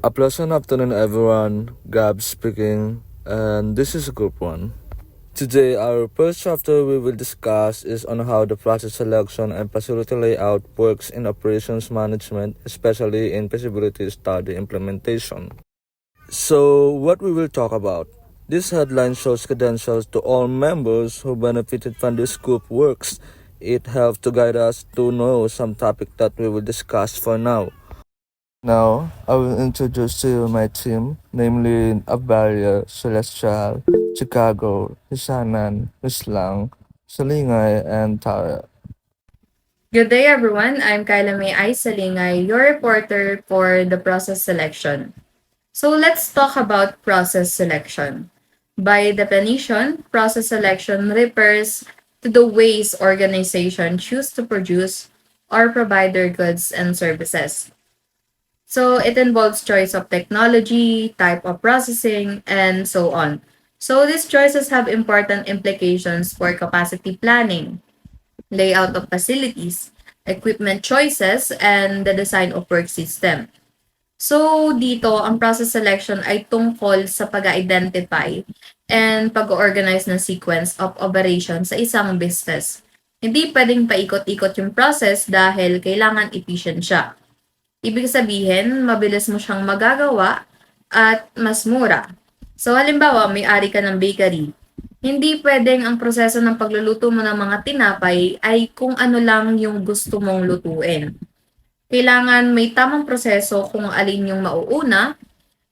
A pleasant afternoon, everyone. Gab speaking, and this is Group 1. Today, our first chapter we will discuss is on how the process selection and facility layout works in operations management, especially in feasibility study implementation. So, what we will talk about. This headline shows credentials to all members who benefited from this group works. It helps to guide us to know some topic that we will discuss for now. Now, I will introduce to you my team, namely Abalia, Celestial, Chicago, Hisanan, Islang, Salingay, and Tara. Good day, everyone. I'm Kyla May Aisalingay, your reporter for the process selection. So let's talk about process selection. By definition, process selection refers to the ways organizations choose to produce or provide their goods and services. So it involves choice of technology, type of processing, and so on. So these choices have important implications for capacity planning, layout of facilities, equipment choices, and the design of work system. So dito, ang process selection ay tungkol sa pag-identify and pag-organize ng sequence of operation sa isang business. Hindi pwedeng paikot-ikot yung process dahil kailangan efficient siya. Ibig sabihin, mabilis mo siyang magagawa at mas mura. So halimbawa, may-ari ka ng bakery. Hindi pwedeng ang proseso ng pagluluto mo ng mga tinapay ay kung ano lang yung gusto mong lutuin. Kailangan may tamang proseso kung alin yung mauuna,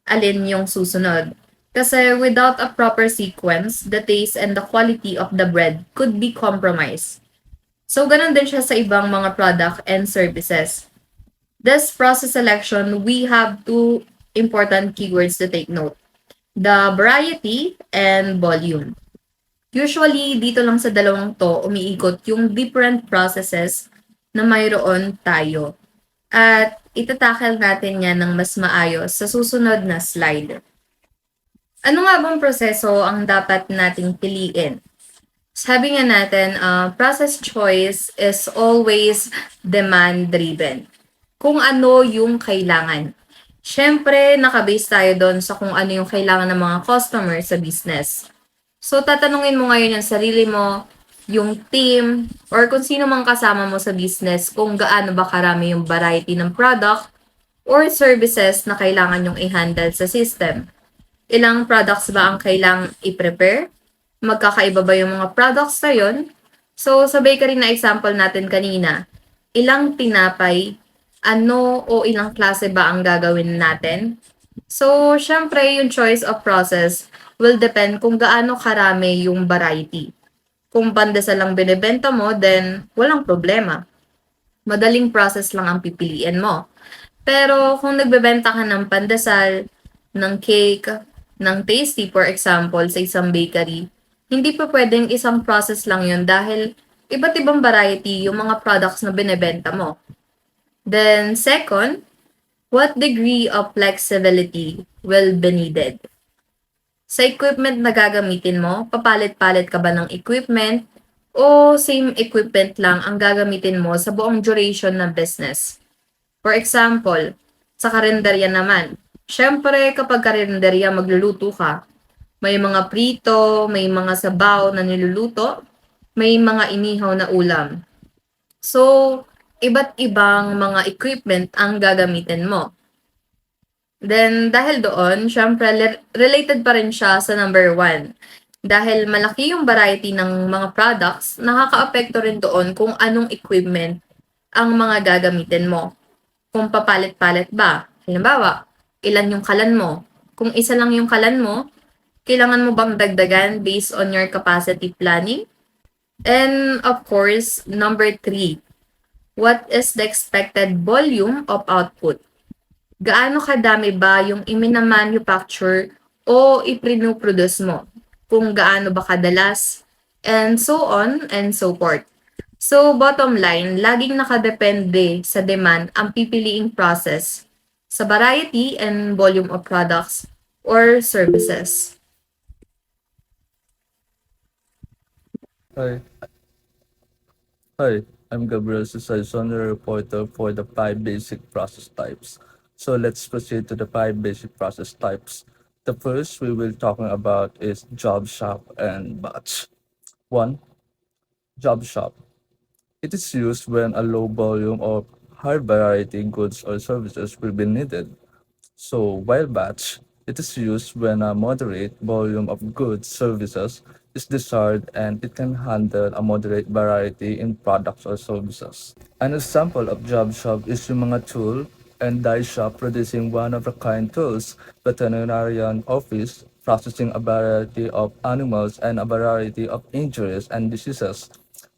alin yung susunod. Kasi without a proper sequence, the taste and the quality of the bread could be compromised. So, ganun din siya sa ibang mga product and services. This process selection, we have two important keywords to take note. The variety and volume. Usually, dito lang sa dalawang to, umiikot yung different processes na mayroon tayo. At itatackle natin yan ng mas maayos sa susunod na slide. Ano nga bang proseso ang dapat nating piliin? Sabi nga natin, process choice is always demand-driven. Kung ano yung kailangan. Siyempre, nakabase tayo doon sa kung ano yung kailangan ng mga customer sa business. So, tatanungin mo ngayon yung sarili mo, yung team, or kung sino mang kasama mo sa business, kung gaano ba karami yung variety ng product or services na kailangan yung i-handle sa system. Ilang products ba ang kailangang i-prepare? Magkakaiba ba yung mga products na yun? So, sa bakery na example natin kanina, ilang tinapay, ano o ilang klase ba ang gagawin natin? So, syempre, yung choice of process will depend kung gaano karami yung variety. Kung pandesal lang binebenta mo, then walang problema. Madaling process lang ang pipiliin mo. Pero kung nagbebenta ka ng pandesal, ng cake, ng tasty for example sa isang bakery, hindi pa pwedeng isang process lang yun dahil iba't ibang variety yung mga products na binebenta mo. Then second, what degree of flexibility will be needed? Sa equipment na gagamitin mo, papalit-palit ka ba ng equipment o same equipment lang ang gagamitin mo sa buong duration ng business? For example, sa karinderya naman, syempre kapag karinderya magluluto ka, may mga prito, may mga sabaw na niluluto, may mga inihaw na ulam. So, iba't ibang mga equipment ang gagamitin mo. Then, dahil doon, syempre, related pa rin siya sa number 1. Dahil malaki yung variety ng mga products, nakakaapekto rin doon kung anong equipment ang mga gagamitin mo. Kung papalit-palit ba. Halimbawa, ilan yung kalan mo. Kung isa lang yung kalan mo, kailangan mo bang dagdagan based on your capacity planning? And of course, number 3, what is the expected volume of output? Gaano kadami ba yung imina-manufacture o iprino-produce mo? Kung gaano ba kadalas? And so on and so forth. So, bottom line, laging nakadepende sa demand ang pipiliing process sa variety and volume of products or services. Hi, hi, I'm Gabriel Susay, senior reporter for the 5 basic process types. So let's proceed to the 5 basic process types. The first we will talking about is job shop and batch. 1. Job shop. It is used when a low volume of high variety goods or services will be needed. So while batch, it is used when a moderate volume of goods, services is desired and it can handle a moderate variety in products or services. An example of job shop is yung mga tool and die shop producing one-of-a-kind tools, veterinarian office processing a variety of animals and a variety of injuries and diseases.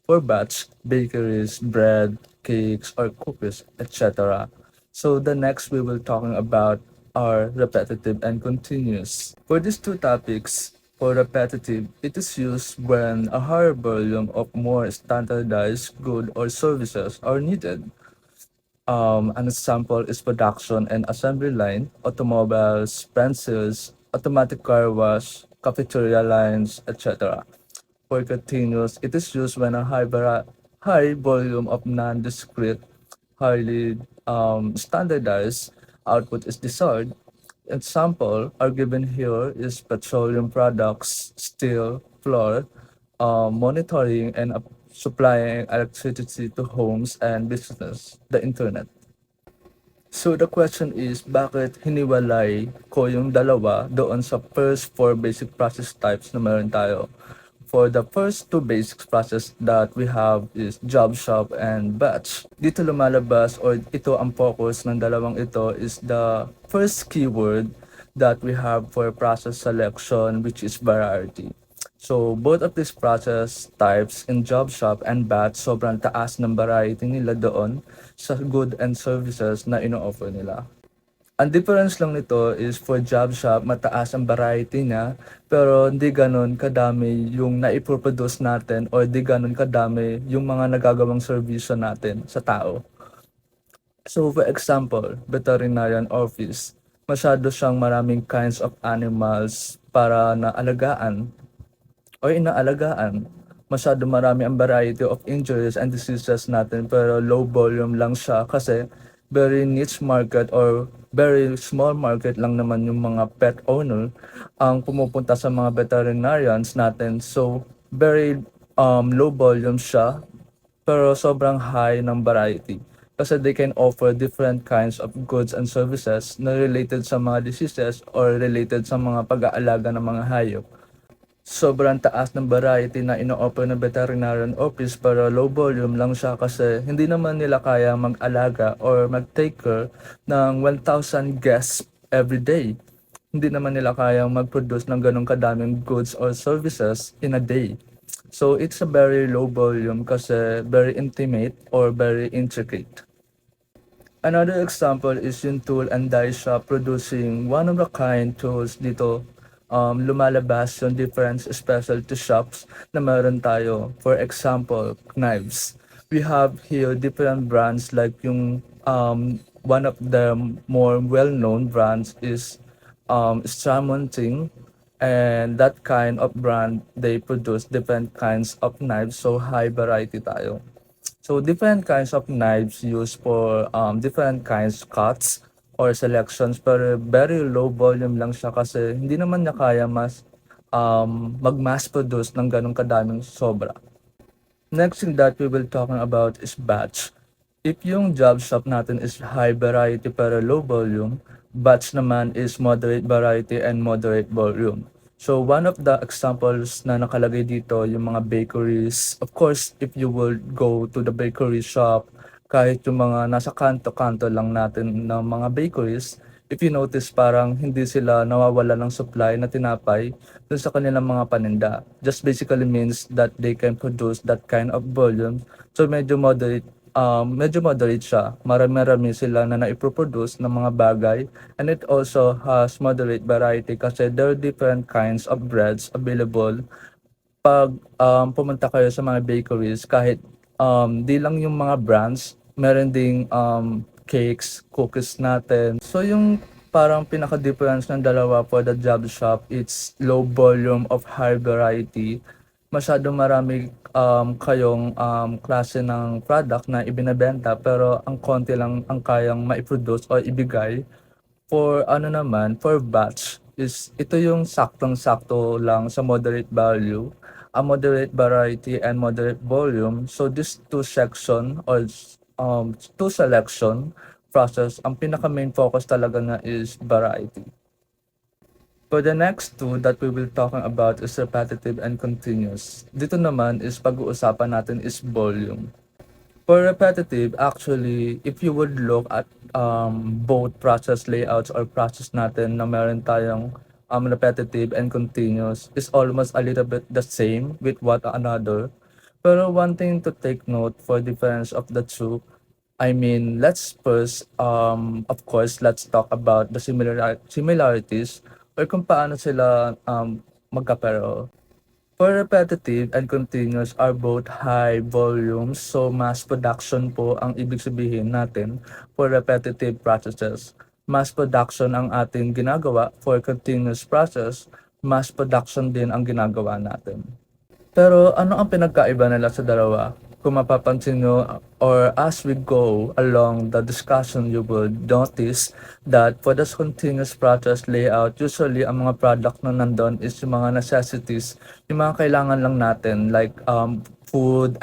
For batch, bakeries, bread, cakes, or cookies, etc. So the next we will talking about are repetitive and continuous. For these two topics, for repetitive, it is used when a higher volume of more standardized goods or services are needed. An example is production and assembly line, automobiles, pencils, automatic car wash, cafeteria lines, etc. For continuous, it is used when a high volume of non-discrete, highly standardized output is desired. Example are given here is petroleum products, steel, flour, monitoring and supplying electricity to homes and business, the internet. So the question is, bakit hiniwalay ko yung dalawa doon sa first 4 basic process types na meron tayo? For the first 2 basic process that we have is job shop and batch. Dito lumalabas or ito ang focus ng dalawang ito is the first keyword that we have for process selection, which is variety. So both of these process types in job shop and batch, sobrang taas ng variety nila doon sa good and services na ino-offer nila. Ang difference lang nito is for job shop, mataas ang variety niya, pero hindi ganun kadami yung naiproduce natin or di ganun kadami yung mga nagagawang serbisyo natin sa tao. So for example, veterinarian office, masyado siyang maraming kinds of animals para naalagaan o inaalagaan. Masyado marami ang variety of injuries and diseases natin pero low volume lang siya kasi very niche market or very small market lang naman yung mga pet owner ang pumupunta sa mga veterinarians natin. So, very low volume siya pero sobrang high ng variety. Kasi they can offer different kinds of goods and services na related sa mga diseases or related sa mga pag-aalaga ng mga hayop. Sobrang taas ng variety na ino-offer ng veterinarian office pero low volume lang siya kasi hindi naman nila kaya mag-alaga or mag-take care ng 1,000 guests every day. Hindi naman nila kaya mag-produce ng ganong kadaming goods or services in a day. So it's a very low volume kasi very intimate or very intricate. Another example is yung tool and die shop producing one-of-a-kind tools dito. Lumalabas yung different specialty shops na meron tayo. For example, knives. We have here different brands like yung one of the more well-known brands is Stramonting, and that kind of brand they produce different kinds of knives, so high variety tayo. So different kinds of knives used for different kinds cuts or selections pero very low volume lang siya kasi hindi naman niya kaya mag-mass produce ng ganong kadaming sobra. Next thing that we will talking about is batch. If yung job shop natin is high variety pero low volume, batch naman is moderate variety and moderate volume. So one of the examples na nakalagay dito yung mga bakeries. Of course, if you will go to the bakery shop, kahit yung mga nasa kanto-kanto lang natin ng mga bakeries, if you notice parang hindi sila nawawala ng supply na tinapay dun sa kanilang mga paninda. Just basically means that they can produce that kind of volume. So medyo moderate siya. Marami-rami sila na naiproduce ng mga bagay and it also has moderate variety kasi there are different kinds of breads available. Pag pumunta kayo sa mga bakeries, kahit di lang yung mga brands, meron ding cakes, cookies natin. So yung parang pinaka-difference ng dalawa for the job shop, it's low volume of high variety. Masyado marami kayong klase ng product na ibinebenta pero ang konti lang ang kayang maiproduce o ibigay. For ano naman, for batch is ito yung saktong-sakto lang sa moderate value, a moderate variety and moderate volume. So this two section or two selection process, ang pinaka main focus talaga na is variety. For the next two that we will talking about is repetitive and continuous. Dito naman is pag-uusapan natin is volume. For repetitive, actually, if you would look at both process layouts or process natin na meron tayong repetitive and continuous is almost a little bit the same with what another. Pero one thing to take note for difference of the two, I mean, let's first, of course, let's talk about the similarities or kung paano sila magkapero. For repetitive and continuous are both high volumes, so mass production po ang ibig sabihin natin for repetitive processes. Mass production ang ating ginagawa for continuous process, mass production din ang ginagawa natin. Pero ano ang pinagkaiba nila sa dalawa? Kung mapapansin nyo, or as we go along the discussion, you would notice that for the continuous process layout, usually ang mga product na nandun is yung mga necessities, yung mga kailangan lang natin like food,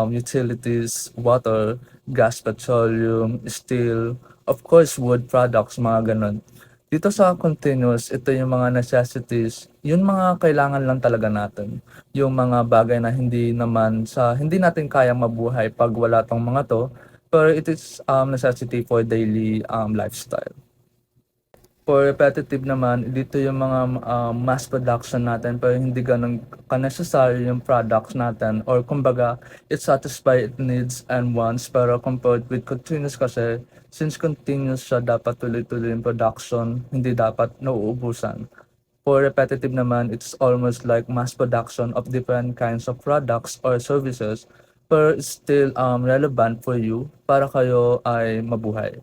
utilities, water, gas, petroleum, steel, of course wood products, mga ganun. Dito sa continuous, ito yung mga necessities, yung mga kailangan lang talaga natin. Yung mga bagay na hindi natin kayang mabuhay pag wala tong mga to, pero it is necessity for daily lifestyle. For repetitive naman, dito yung mga mass production natin pero hindi ganun ka-necessary yung products natin or kumbaga it satisfy its needs and wants pero compared with continuous kasi since continuous siya dapat tuloy-tuloy yung production, hindi dapat nauubusan. For repetitive naman, it's almost like mass production of different kinds of products or services pero it's still relevant for you para kayo ay mabuhay.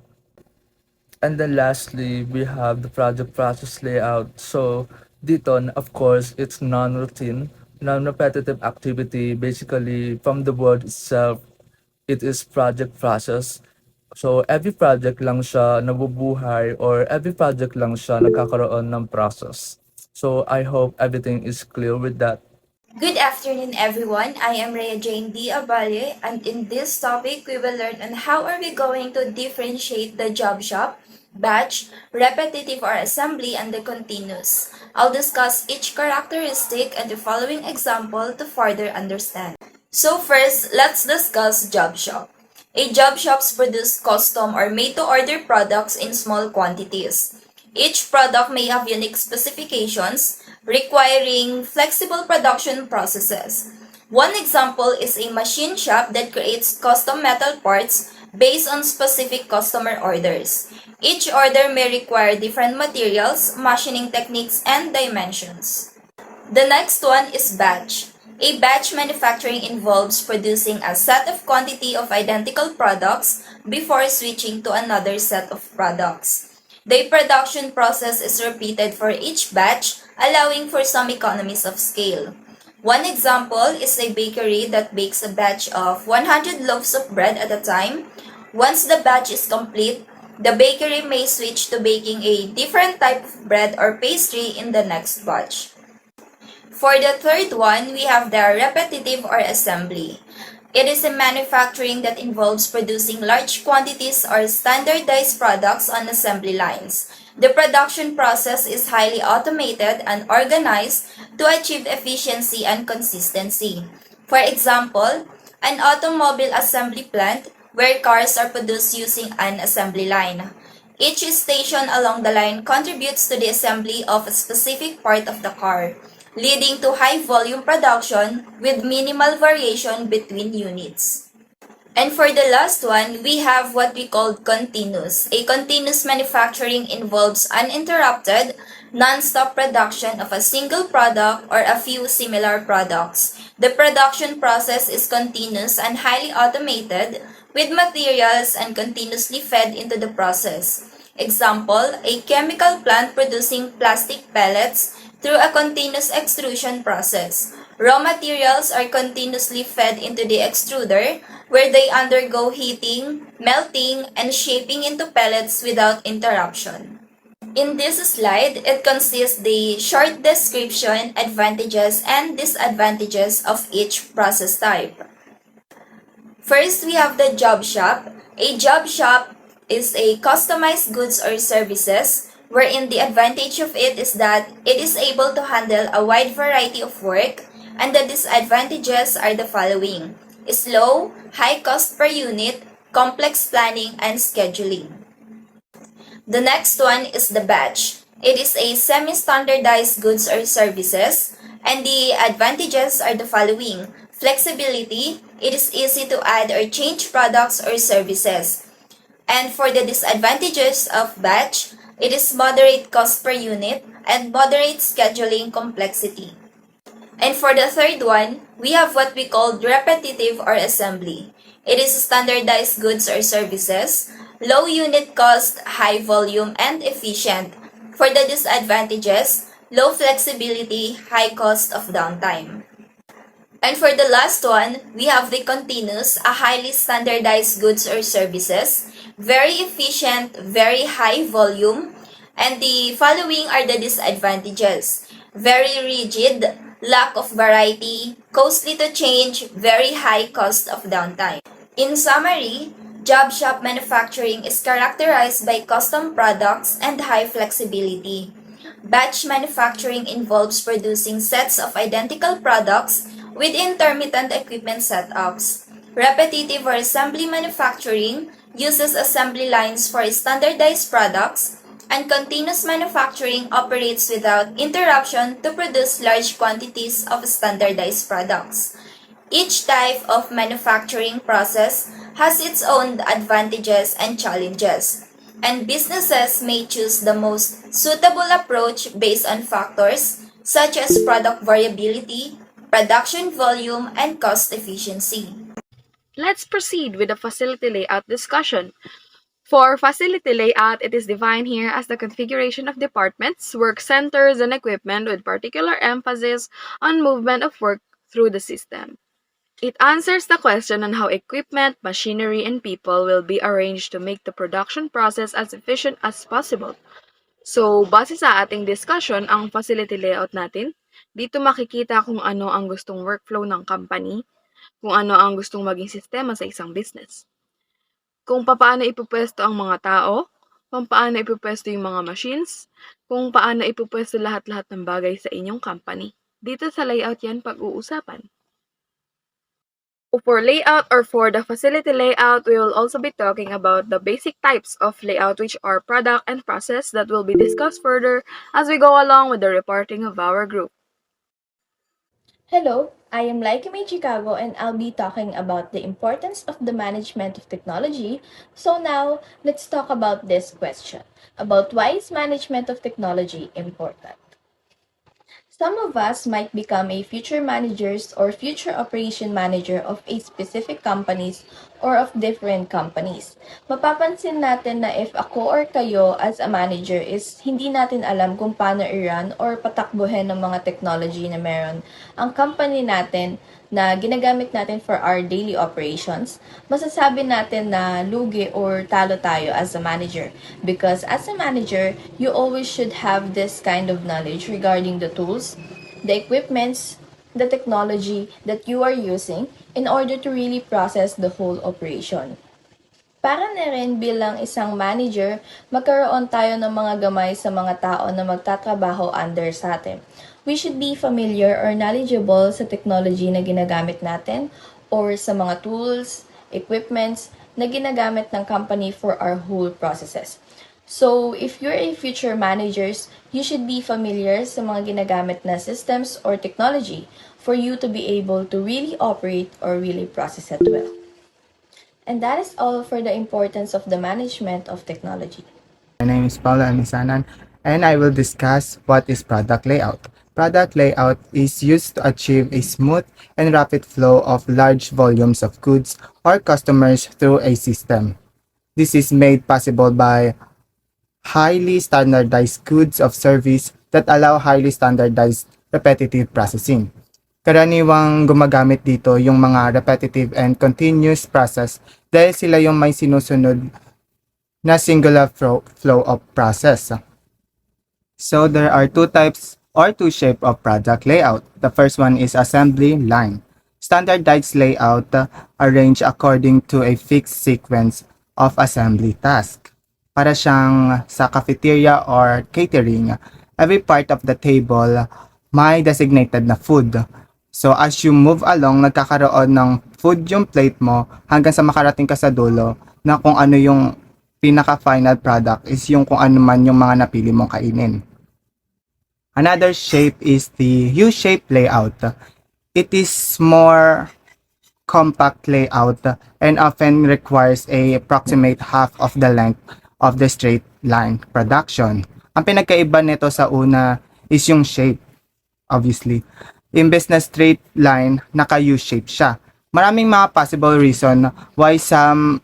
And then lastly, we have the project process layout. So dito, of course, it's non-routine, non-repetitive activity. Basically, from the word itself, it is project process. So every project lang siya nabubuhay or every project lang siya nagkakaroon ng process. So I hope everything is clear with that. Good afternoon, everyone. I am Rhea Jane D. Aballe, and in this topic, we will learn on how are we going to differentiate the job shop, batch, repetitive or assembly, and the continuous. I'll discuss each characteristic and the following example to further understand. So first, let's discuss job shop. A job shops produce custom or made-to-order products in small quantities. Each product may have unique specifications, requiring flexible production processes. One example is a machine shop that creates custom metal parts based on specific customer orders. Each order may require different materials, machining techniques, and dimensions. The next one is batch. A batch manufacturing involves producing a set of quantity of identical products before switching to another set of products. The production process is repeated for each batch, allowing for some economies of scale. One example is a bakery that bakes a batch of 100 loaves of bread at a time. Once the batch is complete, the bakery may switch to baking a different type of bread or pastry in the next batch. For the third one, we have the repetitive or assembly. It is a manufacturing that involves producing large quantities or standardized products on assembly lines. The production process is highly automated and organized to achieve efficiency and consistency. For example, an automobile assembly plant where cars are produced using an assembly line. Each station along the line contributes to the assembly of a specific part of the car, leading to high volume production with minimal variation between units. And for the last one, we have what we call continuous. A continuous manufacturing involves uninterrupted, non-stop production of a single product or a few similar products. The production process is continuous and highly automated, with materials and continuously fed into the process. Example, a chemical plant producing plastic pellets through a continuous extrusion process. Raw materials are continuously fed into the extruder where they undergo heating, melting, and shaping into pellets without interruption. In this slide, it consists the short description, advantages, and disadvantages of each process type. First, we have the job shop. A job shop is a customized goods or services wherein the advantage of it is that it is able to handle a wide variety of work, and the disadvantages are the following: slow, high cost per unit, complex planning, and scheduling. The next one is the batch. It is a semi-standardized goods or services, and the advantages are the following: flexibility, it is easy to add or change products or services. And for the disadvantages of batch, it is moderate cost per unit and moderate scheduling complexity. And for the third one, we have what we call repetitive or assembly. It is standardized goods or services, low unit cost, high volume, and efficient. For the disadvantages, low flexibility, high cost of downtime. And for the last one, we have the continuous, a highly standardized goods or services, very efficient, very high volume, and the following are the disadvantages: very rigid, lack of variety, costly to change, very high cost of downtime. In summary, job shop manufacturing is characterized by custom products and high flexibility. Batch manufacturing involves producing sets of identical products with intermittent equipment setups. Repetitive or assembly manufacturing uses assembly lines for standardized products, and continuous manufacturing operates without interruption to produce large quantities of standardized products. Each type of manufacturing process has its own advantages and challenges, and businesses may choose the most suitable approach based on factors such as product variability, production volume, and cost efficiency. Let's proceed with the facility layout discussion. For facility layout, it is defined here as the configuration of departments, work centers, and equipment with particular emphasis on movement of work through the system. It answers the question on how equipment, machinery, and people will be arranged to make the production process as efficient as possible. So, base sa ating discussion, ang facility layout natin, dito makikita kung ano ang gustong workflow ng company, kung ano ang gustong maging sistema sa isang business. Kung paano ipupwesto ang mga tao, kung paano ipupwesto yung mga machines, kung paano ipupwesto lahat-lahat ng bagay sa inyong company. Dito sa layout yan pag-uusapan. For layout or for the facility layout, we will also be talking about the basic types of layout, which are product and process, that will be discussed further as we go along with the reporting of our group. Hello, I am Laikime Chicago and I'll be talking about the importance of the management of technology. So now, let's talk about this question, about why is management of technology important? Some of us might become a future managers or future operation manager of a specific companies or of different companies. Mapapansin natin na if ako or kayo as a manager is hindi natin alam kung paano i-run or patakbuhin ng mga technology na meron ang company natin na ginagamit natin for our daily operations, masasabi natin na lugi or talo tayo as a manager. Because as a manager, you always should have this kind of knowledge regarding the tools, the equipments, the technology that you are using in order to really process the whole operation. Para na rin bilang isang manager, magkaroon tayo ng mga gamay sa mga tao na magtatrabaho under sa atin. We should be familiar or knowledgeable sa technology na ginagamit natin or sa mga tools, equipments na ginagamit ng company for our whole processes. So, if you're a future managers, you should be familiar sa mga ginagamit na systems or technology for you to be able to really operate or really process it well. And that is all for the importance of the management of technology. My name is Paula Amisanan, and I will discuss what is product layout. Product layout is used to achieve a smooth and rapid flow of large volumes of goods or customers through a system. This is made possible by highly standardized goods of service that allow highly standardized repetitive processing. Karaniwang gumagamit dito yung mga repetitive and continuous process dahil sila yung may sinusunod na singular flow of process. So there are two types or two shape of product layout. The first one is assembly line. Standardized layout arranged according to a fixed sequence of assembly task. Para siyang sa cafeteria or catering, every part of the table may designated na food. So as you move along, nagkakaroon ng food yung plate mo hanggang sa makarating ka sa dulo na kung ano yung pinaka-final product is yung kung ano man yung mga napili mong kainin. Another shape is the U-shaped layout. It is more compact layout and often requires a approximate half of the length of the straight line production. Ang pinagkaiba nito sa una is yung shape, obviously. Imbes na straight line, naka U-shape siya. Maraming mga possible reason why some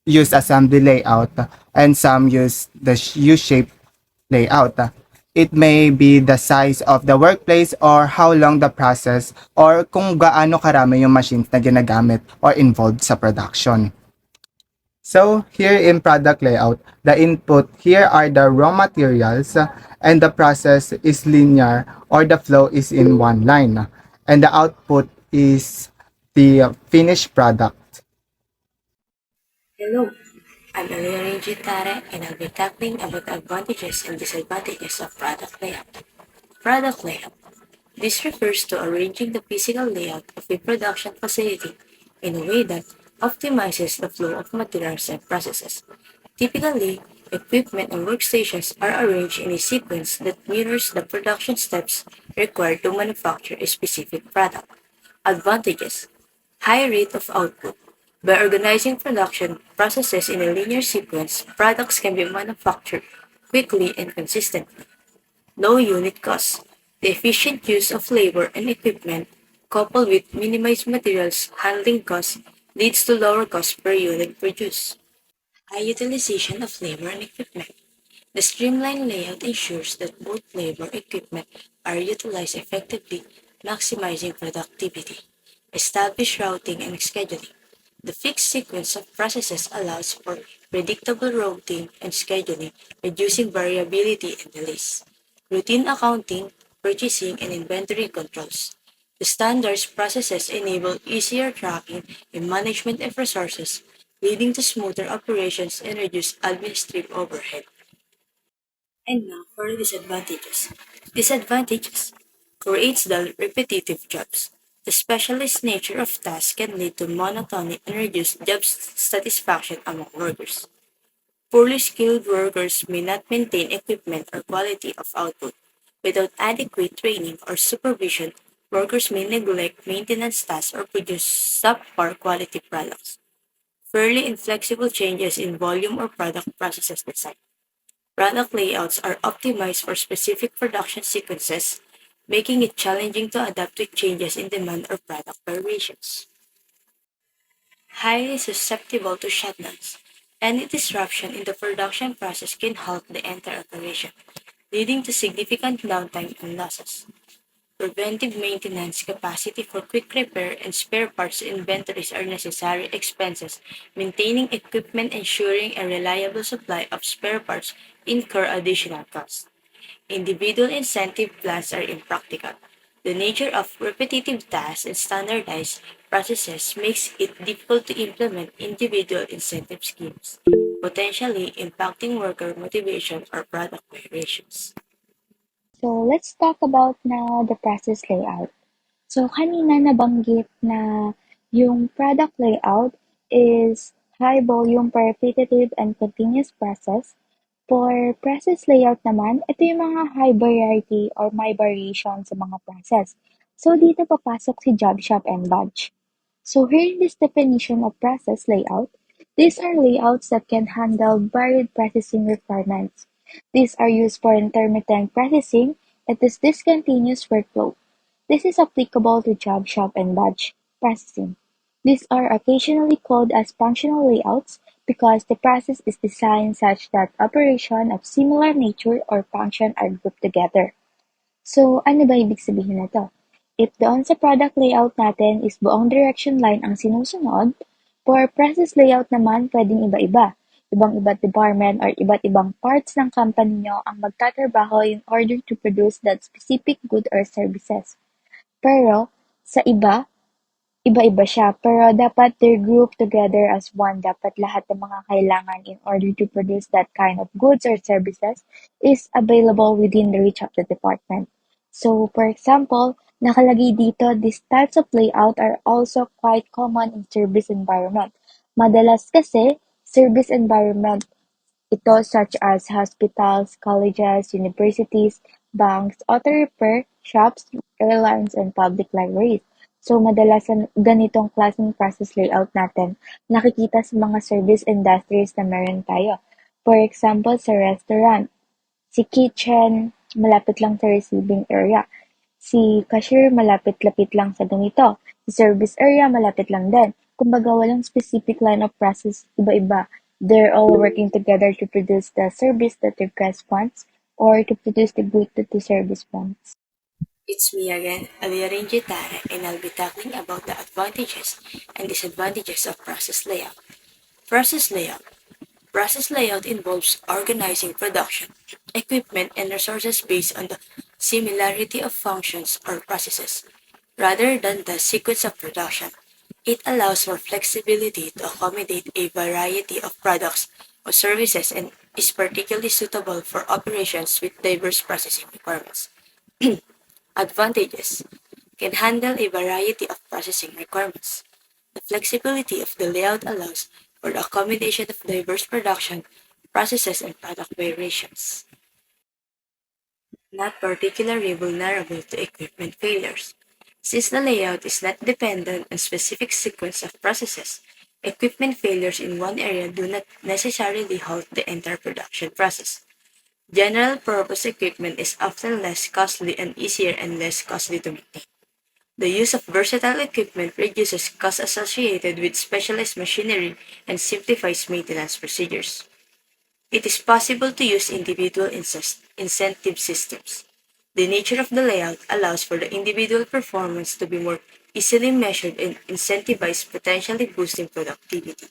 use assembly layout and some use the U-shaped layout. It may be the size of the workplace or how long the process or kung gaano karami yung machines na ginagamit or involved sa production. So here in product layout, the input here are the raw materials and the process is linear or the flow is in one line and the output is the finished product. Hello, I'm Eleanor Tare and I'll be tackling about the advantages and disadvantages of product layout. Product layout. This refers to arranging the physical layout of a production facility in a way that optimizes the flow of materials and processes. Typically, equipment and workstations are arranged in a sequence that mirrors the production steps required to manufacture a specific product. Advantages: high rate of output. By organizing production processes in a linear sequence, products can be manufactured quickly and consistently. Low unit costs. The efficient use of labor and equipment, coupled with minimized materials handling costs, leads to lower cost per unit produced. High utilization of labor and equipment. The streamlined layout ensures that both labor and equipment are utilized effectively, maximizing productivity. Established routing and scheduling. The fixed sequence of processes allows for predictable routing and scheduling, reducing variability and delays. Routine accounting, purchasing, and inventory controls. The standards processes enable easier tracking and management of resources, leading to smoother operations and reduced administrative overhead. And now for the disadvantages. Disadvantages: creates dull, repetitive jobs. The specialist nature of tasks can lead to monotony and reduced job satisfaction among workers. Poorly skilled workers may not maintain equipment or quality of output. Without adequate training or supervision, workers may neglect maintenance tasks or produce subpar quality products. Fairly inflexible changes in volume or product processes design. Product layouts are optimized for specific production sequences, making it challenging to adapt to changes in demand or product variations. Highly susceptible to shutdowns. Any disruption in the production process can halt the entire operation, leading to significant downtime and losses. Preventive maintenance capacity for quick repair and spare parts inventories are necessary expenses. Maintaining equipment ensuring a reliable supply of spare parts incur additional costs. Individual incentive plans are impractical. The nature of repetitive tasks and standardized processes makes it difficult to implement individual incentive schemes, potentially impacting worker motivation or product variations. So, let's talk about now the process layout. So, kanina nabanggit na yung product layout is high volume per repetitive and continuous process. For process layout naman, ito yung mga high variety or may variation sa mga process. So, dito papasok si job shop and batch. So, here in this definition of process layout, these are layouts that can handle varied processing requirements. These are used for intermittent processing that is discontinuous workflow. This is applicable to job shop and batch processing. These are occasionally called as functional layouts because the process is designed such that operation of similar nature or function are grouped together. So, ano ba ibig sabihin nito? If doon sa product layout natin is buong direction line ang sinusunod, for process layout naman pwedeng iba-iba. Ibang-iba't department or iba't ibang parts ng company nyo ang magtatrabaho in order to produce that specific good or services. Pero, sa iba, iba-iba siya, pero dapat they're grouped together as one. Dapat lahat ng mga kailangan in order to produce that kind of goods or services is available within the reach of the department. So, for example, nakalagay dito, these types of layout are also quite common in service environment. Madalas kasi, service environment ito such as hospitals, colleges, universities, banks, auto repair shops, airlines, and public libraries. So, madalasan ganitong klaseng process layout natin nakikita sa mga service industries na meron tayo. For example, sa restaurant, si kitchen, malapit lang sa receiving area. Si cashier, malapit-lapit lang sa ganito. Si service area, malapit lang din. Kumbaga, walang specific line of process, iba-iba. They're all working together to produce the service that the request wants or to produce the good that the service wants. It's me again, Alia Gitara, and I'll be talking about the advantages and disadvantages of process layout. Process layout. Process layout involves organizing production, equipment, and resources based on the similarity of functions or processes, rather than the sequence of production. It allows for flexibility to accommodate a variety of products or services and is particularly suitable for operations with diverse processing requirements. Advantages can handle a variety of processing requirements. The flexibility of the layout allows for the accommodation of diverse production processes and product variations. Not particularly vulnerable to equipment failures. Since the layout is not dependent on specific sequence of processes, equipment failures in one area do not necessarily halt the entire production process. General purpose equipment is often less costly and easier and less costly to maintain. The use of versatile equipment reduces costs associated with specialized machinery and simplifies maintenance procedures. It is possible to use individual incentive systems. The nature of the layout allows for the individual performance to be more easily measured and incentivized, potentially boosting productivity.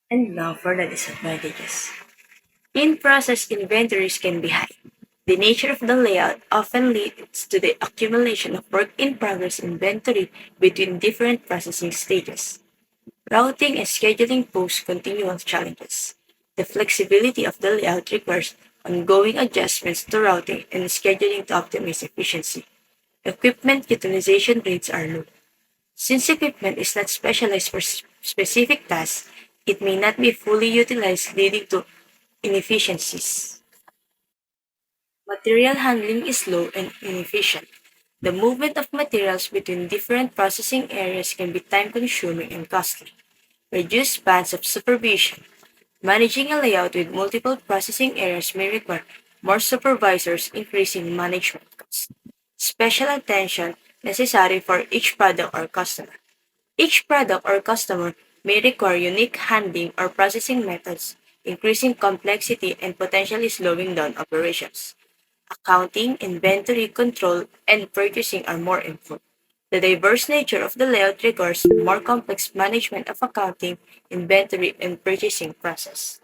And now for the disadvantages. In-process inventories can be high. The nature of the layout often leads to the accumulation of work-in-progress inventory between different processing stages. Routing and scheduling pose continual challenges. The flexibility of the layout requires ongoing adjustments to routing and scheduling to optimize efficiency. Equipment utilization rates are low. Since equipment is not specialized for specific tasks, it may not be fully utilized, leading to inefficiencies. Material handling is slow and inefficient. The movement of materials between different processing areas can be time-consuming and costly. Reduced spans of supervision. Managing a layout with multiple processing areas may require more supervisors, increasing management costs. Special attention necessary for each product or customer. Each product or customer may require unique handling or processing methods, increasing complexity and potentially slowing down operations. Accounting, inventory control, and purchasing are more involved. The diverse nature of the layout requires more complex management of accounting, inventory, and purchasing process.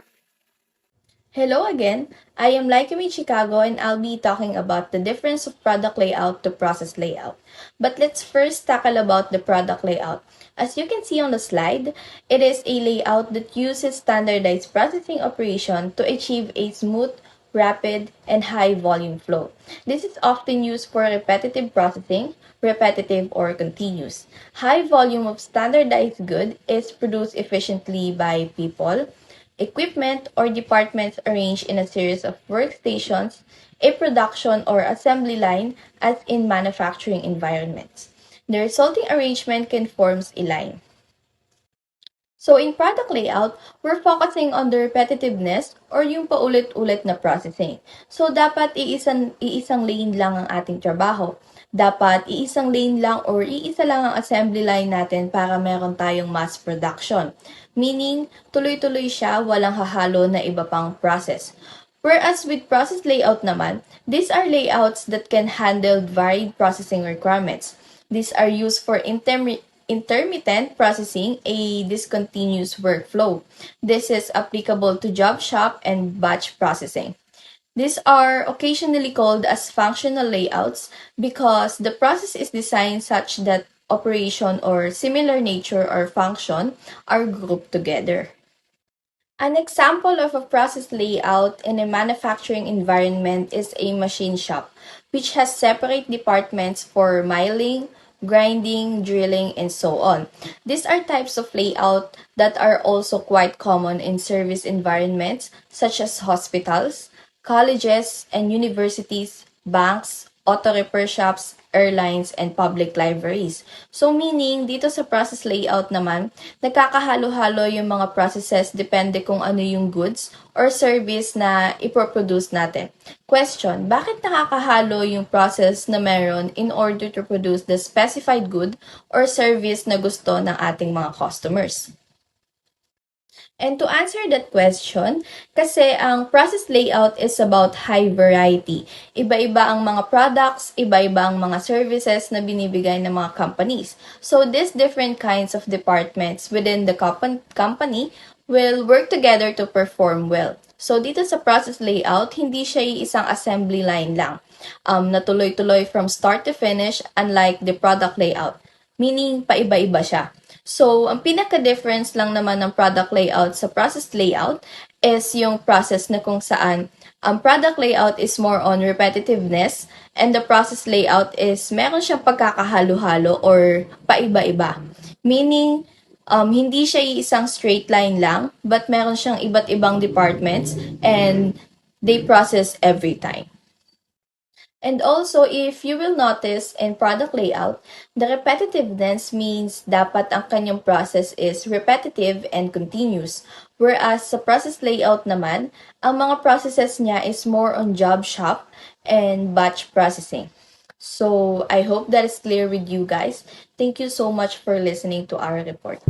Hello again, I am Laikumi Chicago and I'll be talking about the difference of product layout to process layout. But let's first tackle about the product layout. As you can see on the slide, it is a layout that uses standardized processing operation to achieve a smooth, rapid, and high volume flow. This is often used for repetitive processing, repetitive or continuous. High volume of standardized good is produced efficiently by people, equipment, or departments arranged in a series of workstations, a production or assembly line as in manufacturing environments. The resulting arrangement can form a line. So in product layout, we're focusing on the repetitiveness or yung paulit-ulit na processing. So dapat iisang lane lang ang ating trabaho. Dapat iisang lane lang or iisa lang ang assembly line natin para meron tayong mass production. Meaning, tuloy-tuloy siya, walang hahalo na iba pang process. Whereas with process layout naman, these are layouts that can handle varied processing requirements. These are used for intermittent processing, a discontinuous workflow. This is applicable to job shop and batch processing. These are occasionally called as functional layouts because the process is designed such that operation or similar nature or function are grouped together. An example of a process layout in a manufacturing environment is a machine shop, which has separate departments for milling, grinding, drilling, and so on. These are types of layout that are also quite common in service environments such as hospitals, colleges and universities, banks, auto repair shops, airlines, and public libraries. So meaning, dito sa process layout naman, nagkakahalo-halo yung mga processes depende kung ano yung goods or service na ipoproduce natin. Question, bakit nakakahalo yung process na meron in order to produce the specified good or service na gusto ng ating mga customers? And to answer that question, kasi ang process layout is about high variety. Iba-iba ang mga products, iba-iba ang mga services na binibigay ng mga companies. So these different kinds of departments within the company will work together to perform well. So dito sa process layout, hindi siya isang assembly line lang. Na tuloy-tuloy from start to finish, unlike the product layout. Meaning, paiba-iba siya. So, ang pinaka-difference lang naman ng product layout sa process layout is yung process na kung saan ang product layout is more on repetitiveness and the process layout is meron siyang pagkakahalo-halo or paiba-iba. Meaning, hindi siya isang straight line lang but meron siyang iba't ibang departments and they process every time. And also, if you will notice in product layout, the repetitiveness means dapat ang kanyang process is repetitive and continuous. Whereas sa process layout naman, ang mga processes niya is more on job shop and batch processing. So, I hope that is clear with you guys. Thank you so much for listening to our report.